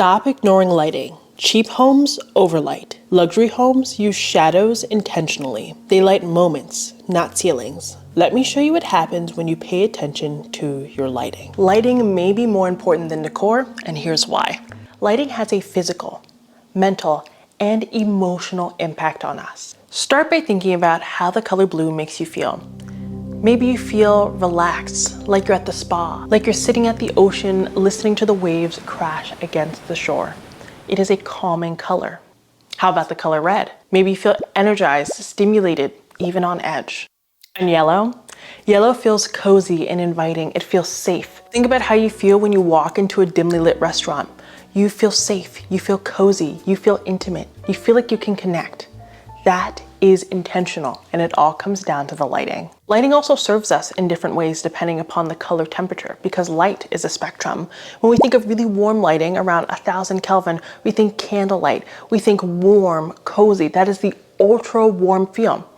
Stop ignoring lighting. Cheap homes overlight. Luxury homes use shadows intentionally. They light moments, not ceilings. Let me show you what happens when you pay attention to your lighting. Lighting may be more important than decor, and here's why. Lighting has a physical, mental, and emotional impact on us. Start by thinking about how the color blue makes you feel. Maybe you feel relaxed, like you're at the spa, like you're sitting at the ocean, listening to the waves crash against the shore. It is a calming color. How about the color red? Maybe you feel energized, stimulated, even on edge. And yellow? Yellow feels cozy and inviting. It feels safe. Think about how you feel when you walk into a dimly lit restaurant. You feel safe, you feel cozy, you feel intimate, you feel like you can connect. That is intentional, and it all comes down to the lighting. Lighting also serves us in different ways depending upon the color temperature, because light is a spectrum. When we think of really warm lighting around 1000 Kelvin, we think candlelight, we think warm, cozy. That is the ultra warm feel.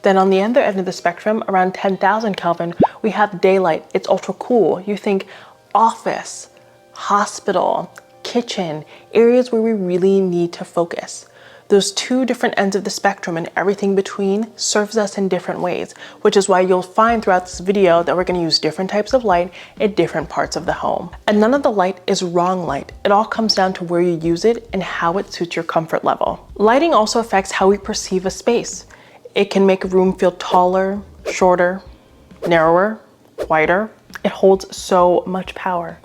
Then on the other end of the spectrum, around 10,000 Kelvin, we have daylight. It's ultra cool. You think office, hospital, kitchen, areas where we really need to focus. Those two different ends of the spectrum and everything between serves us in different ways, which is why you'll find throughout this video that we're going to use different types of light at different parts of the home. And none of the light is wrong light. It all comes down to where you use it and how it suits your comfort level. Lighting also affects how we perceive a space. It can make a room feel taller, shorter, narrower, wider. It holds so much power.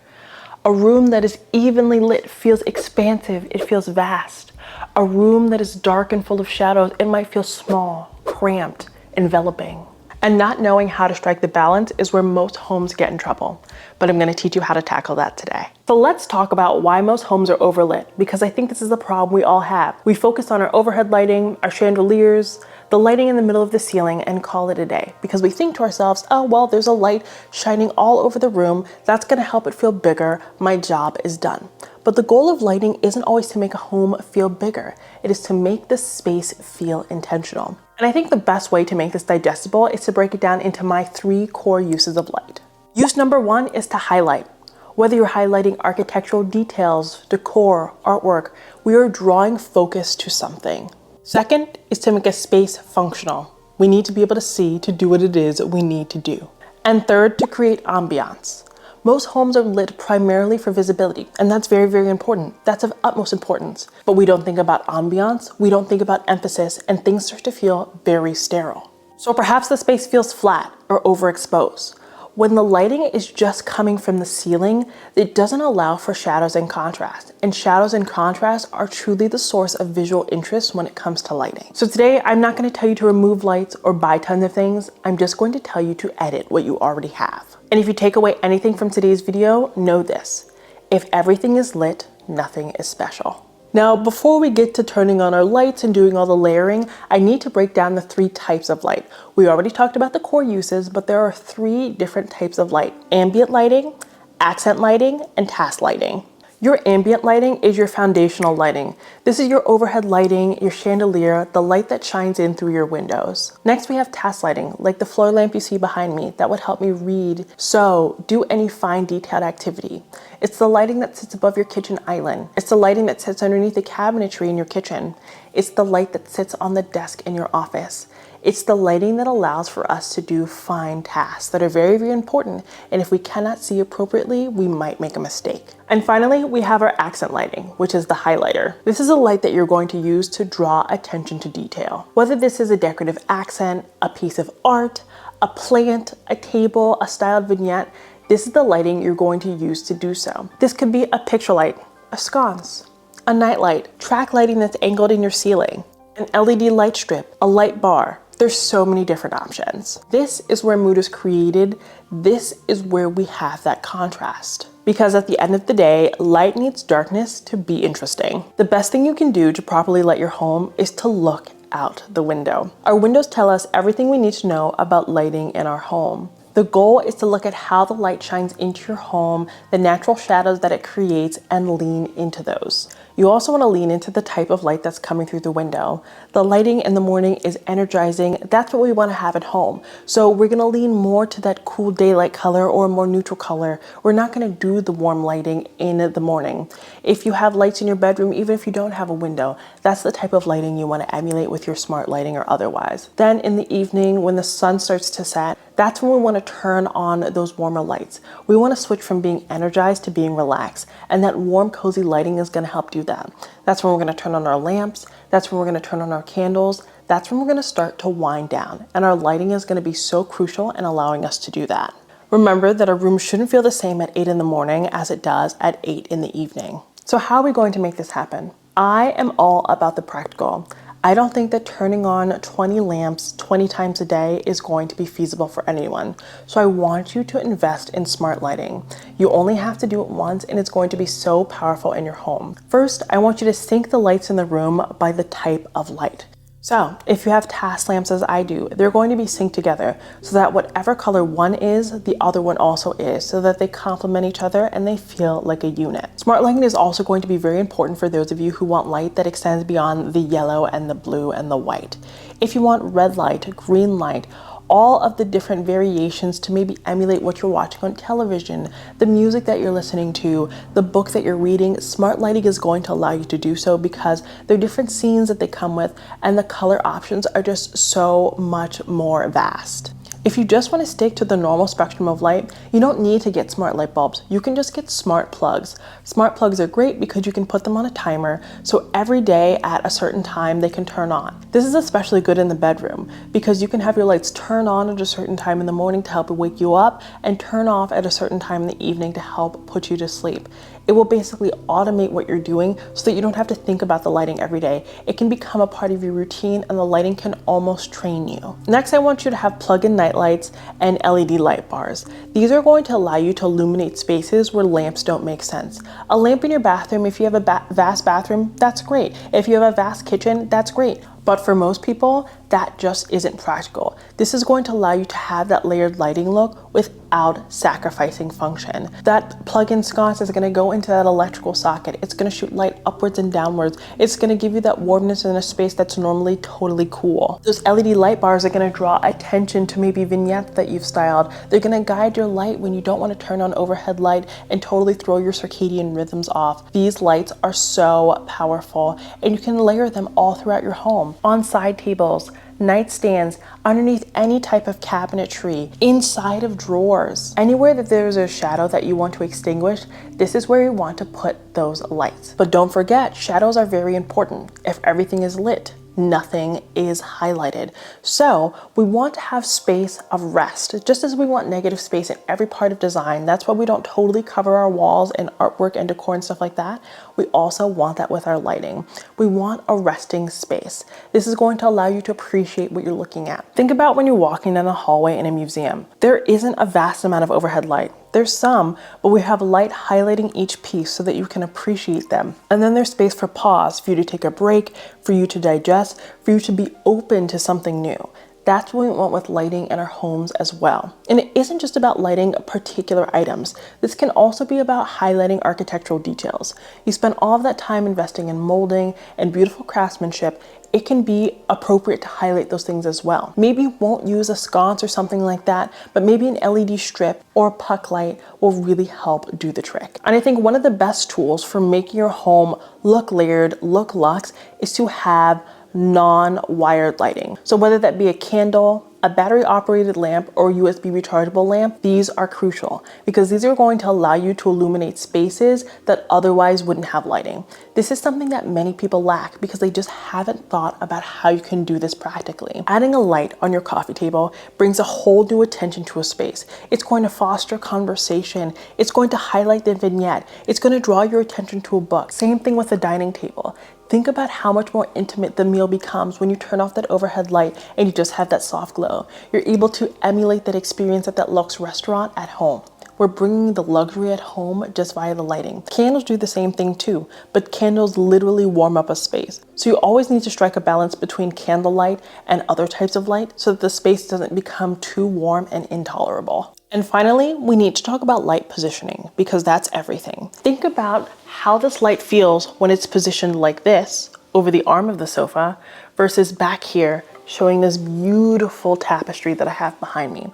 A room that is evenly lit feels expansive. It feels vast. A room that is dark and full of shadows, it might feel small, cramped, enveloping. And not knowing how to strike the balance is where most homes get in trouble. But I'm going to teach you how to tackle that today. So let's talk about why most homes are overlit, because I think this is a problem we all have. We focus on our overhead lighting, our chandeliers, the lighting in the middle of the ceiling, and call it a day. Because we think to ourselves, oh, well, there's a light shining all over the room. That's going to help it feel bigger. My job is done. But the goal of lighting isn't always to make a home feel bigger. It is to make the space feel intentional. And I think the best way to make this digestible is to break it down into my 3 core uses of light. Use number 1 is to highlight. Whether you're highlighting architectural details, decor, artwork, we are drawing focus to something. Second is to make a space functional. We need to be able to see to do what it is we need to do. And third, to create ambiance. Most homes are lit primarily for visibility, and that's very, very important. That's of utmost importance. But we don't think about ambiance, we don't think about emphasis, and things start to feel very sterile. So perhaps the space feels flat or overexposed. When the lighting is just coming from the ceiling, it doesn't allow for shadows and contrast. And shadows and contrast are truly the source of visual interest when it comes to lighting. So today, I'm not going to tell you to remove lights or buy tons of things. I'm just going to tell you to edit what you already have. And if you take away anything from today's video, know this: if everything is lit, nothing is special. Now, before we get to turning on our lights and doing all the layering, I need to break down the 3 types of light. We already talked about the core uses, but there are 3 different types of light: ambient lighting, accent lighting, and task lighting. Your ambient lighting is your foundational lighting. This is your overhead lighting, your chandelier, the light that shines in through your windows. Next, we have task lighting, like the floor lamp you see behind me, that would help me read, sew, do any fine detailed activity. It's the lighting that sits above your kitchen island. It's the lighting that sits underneath the cabinetry in your kitchen. It's the light that sits on the desk in your office. It's the lighting that allows for us to do fine tasks that are very, very important. And if we cannot see appropriately, we might make a mistake. And finally, we have our accent lighting, which is the highlighter. This is a light that you're going to use to draw attention to detail. Whether this is a decorative accent, a piece of art, a plant, a table, a styled vignette, this is the lighting you're going to use to do so. This could be a picture light, a sconce, a night light, track lighting that's angled in your ceiling, an LED light strip, a light bar. There's so many different options. This is where mood is created. This is where we have that contrast. Because at the end of the day, light needs darkness to be interesting. The best thing you can do to properly light your home is to look out the window. Our windows tell us everything we need to know about lighting in our home. The goal is to look at how the light shines into your home, the natural shadows that it creates, and lean into those. You also want to lean into the type of light that's coming through the window. The lighting in the morning is energizing. That's what we want to have at home. So we're going to lean more to that cool daylight color or a more neutral color. We're not going to do the warm lighting in the morning. If you have lights in your bedroom, even if you don't have a window, that's the type of lighting you want to emulate with your smart lighting or otherwise. Then in the evening, when the sun starts to set, that's when we want to turn on those warmer lights. We want to switch from being energized to being relaxed. And that warm, cozy lighting is going to help do that. That's when we're going to turn on our lamps. That's when we're going to turn on our candles. That's when we're going to start to wind down. And our lighting is going to be so crucial in allowing us to do that. Remember that a room shouldn't feel the same at 8 in the morning as it does at 8 in the evening. So how are we going to make this happen? I am all about the practical. I don't think that turning on 20 lamps 20 times a day is going to be feasible for anyone. So I want you to invest in smart lighting. You only have to do it once and it's going to be so powerful in your home. First, I want you to sync the lights in the room by the type of light. So if you have task lamps as I do, they're going to be synced together so that whatever color one is, the other one also is, so that they complement each other and they feel like a unit. Smart lighting is also going to be very important for those of you who want light that extends beyond the yellow and the blue and the white. If you want red light, green light, all of the different variations to maybe emulate what you're watching on television, the music that you're listening to, the book that you're reading, smart lighting is going to allow you to do so because there are different scenes that they come with and the color options are just so much more vast. If you just want to stick to the normal spectrum of light, you don't need to get smart light bulbs. You can just get smart plugs. Smart plugs are great because you can put them on a timer, so every day at a certain time they can turn on. This is especially good in the bedroom because you can have your lights turn on at a certain time in the morning to help wake you up and turn off at a certain time in the evening to help put you to sleep. It will basically automate what you're doing so that you don't have to think about the lighting every day. It can become a part of your routine and the lighting can almost train you. Next, I want you to have plug-in night lights and LED light bars. These are going to allow you to illuminate spaces where lamps don't make sense. A lamp in your bathroom, if you have a vast bathroom, that's great. If you have a vast kitchen, that's great. But for most people, that just isn't practical. This is going to allow you to have that layered lighting look without sacrificing function. That plug-in sconce is gonna go into that electrical socket. It's gonna shoot light upwards and downwards. It's gonna give you that warmness in a space that's normally totally cool. Those LED light bars are gonna draw attention to maybe vignettes that you've styled. They're gonna guide your light when you don't wanna turn on overhead light and totally throw your circadian rhythms off. These lights are so powerful and you can layer them all throughout your home. On side tables, nightstands, underneath any type of cabinetry, inside of drawers. Anywhere that there's a shadow that you want to extinguish, this is where you want to put those lights. But don't forget, shadows are very important. If everything is lit, nothing is highlighted. So we want to have space of rest, just as we want negative space in every part of design. That's why we don't totally cover our walls and artwork and decor and stuff like that. We also want that with our lighting. We want a resting space. This is going to allow you to appreciate what you're looking at. Think about when you're walking down the hallway in a museum. There isn't a vast amount of overhead light. There's some, but we have light highlighting each piece so that you can appreciate them. And then there's space for pause, for you to take a break, for you to digest, for you to be open to something new. That's what we want with lighting in our homes as well. And it isn't just about lighting particular items. This can also be about highlighting architectural details. You spend all of that time investing in molding and beautiful craftsmanship. It can be appropriate to highlight those things as well. Maybe you won't use a sconce or something like that, but maybe an LED strip or a puck light will really help do the trick. And I think one of the best tools for making your home look layered, look luxe, is to have non-wired lighting. So whether that be a candle, a battery operated lamp, or USB rechargeable lamp, these are crucial because these are going to allow you to illuminate spaces that otherwise wouldn't have lighting. This is something that many people lack because they just haven't thought about how you can do this practically. Adding a light on your coffee table brings a whole new attention to a space. It's going to foster conversation. It's going to highlight the vignette. It's going to draw your attention to a book. Same thing with the dining table. Think about how much more intimate the meal becomes when you turn off that overhead light and you just have that soft glow. You're able to emulate that experience at that luxe restaurant at home. We're bringing the luxury at home just via the lighting. Candles do the same thing too, but candles literally warm up a space. So you always need to strike a balance between candlelight and other types of light so that the space doesn't become too warm and intolerable. And finally, we need to talk about light positioning because that's everything. Think about how this light feels when it's positioned like this over the arm of the sofa versus back here showing this beautiful tapestry that I have behind me.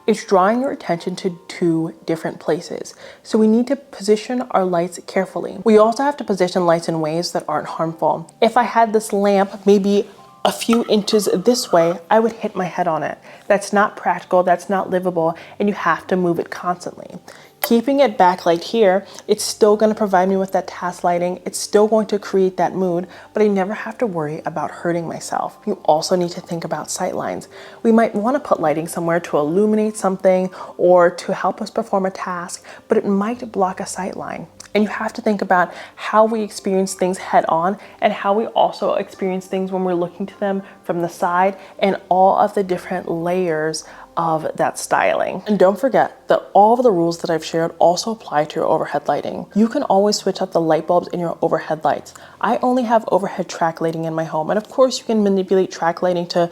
It's drawing your attention to two different places. So we need to position our lights carefully. We also have to position lights in ways that aren't harmful. If I had this lamp maybe a few inches this way, I would hit my head on it. That's not practical, that's not livable, and you have to move it constantly. Keeping it backlight here, it's still going to provide me with that task lighting. It's still going to create that mood, but I never have to worry about hurting myself. You also need to think about sight lines. We might want to put lighting somewhere to illuminate something or to help us perform a task, but it might block a sight line. And you have to think about how we experience things head on and how we also experience things when we're looking to them from the side and all of the different layers of that styling. And don't forget that all of the rules that I've shared also apply to your overhead lighting. You can always switch out the light bulbs in your overhead lights. I only have overhead track lighting in my home. And of course you can manipulate track lighting to,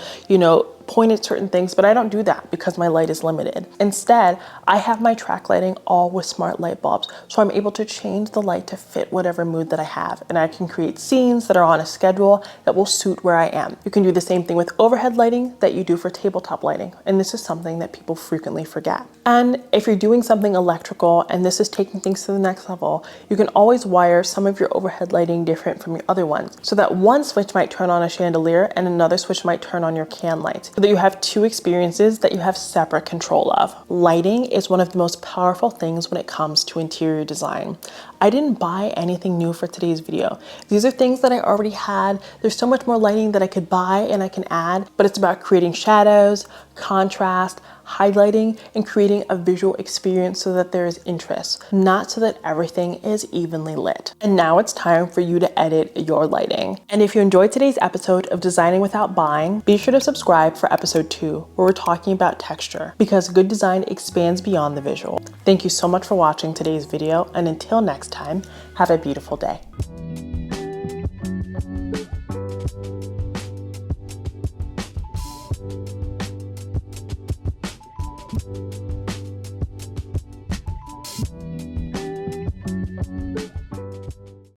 point at certain things, but I don't do that because my light is limited. Instead, I have my track lighting all with smart light bulbs. So I'm able to change the light to fit whatever mood that I have. And I can create scenes that are on a schedule that will suit where I am. You can do the same thing with overhead lighting that you do for tabletop lighting. And this is something that people frequently forget. And if you're doing something electrical and this is taking things to the next level, you can always wire some of your overhead lighting different from your other ones so that one switch might turn on a chandelier and another switch might turn on your can lights, so that you have two experiences that you have separate control of. Lighting is one of the most powerful things when it comes to interior design. I didn't buy anything new for today's video. These are things that I already had. There's so much more lighting that I could buy and I can add, but it's about creating shadows, contrast, highlighting, and creating a visual experience so that there is interest, not so that everything is evenly lit. And now it's time for you to edit your lighting. And if you enjoyed today's episode of Designing Without Buying, be sure to subscribe for episode 2, where we're talking about texture, because good design expands beyond the visual. Thank you so much for watching today's video, and until next time, have a beautiful day.